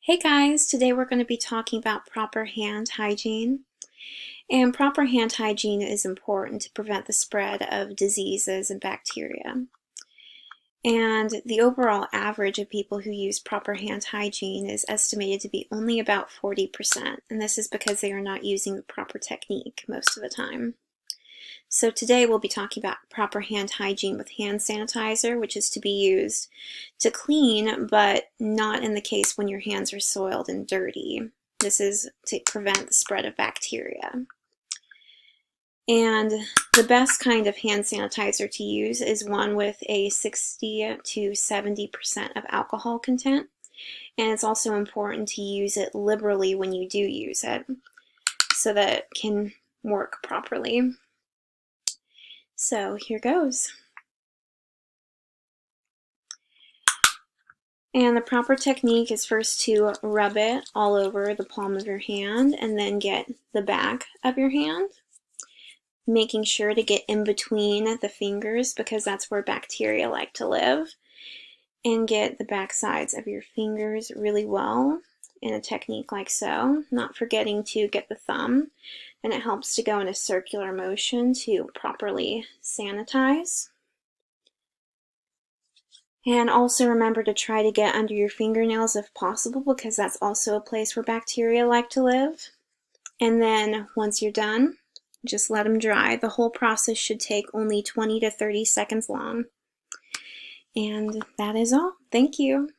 Hey guys, today we're going to be talking about proper hand hygiene. And proper hand hygiene is important to prevent the spread of diseases and bacteria. And the overall average of people who use proper hand hygiene is estimated to be only about 40%. And this is because they are not using the proper technique most of the time. So today we'll be talking about proper hand hygiene with hand sanitizer, which is to be used to clean, but not in the case when your hands are soiled and dirty. This is to prevent the spread of bacteria. And the best kind of hand sanitizer to use is one with a 60 to 70% of alcohol content. And it's also important to use it liberally when you do use it so that it can work properly. So here goes. And the proper technique is first to rub it all over the palm of your hand and then get the back of your hand, making sure to get in between the fingers because that's where bacteria like to live, and get the back sides of your fingers really well in a technique like so, not forgetting to get the thumb, and it helps to go in a circular motion to properly sanitize. And also remember to try to get under your fingernails if possible because that's also a place where bacteria like to live. And then once you're done, just let them dry. The whole process should take only 20 to 30 seconds long. And that is all. Thank you.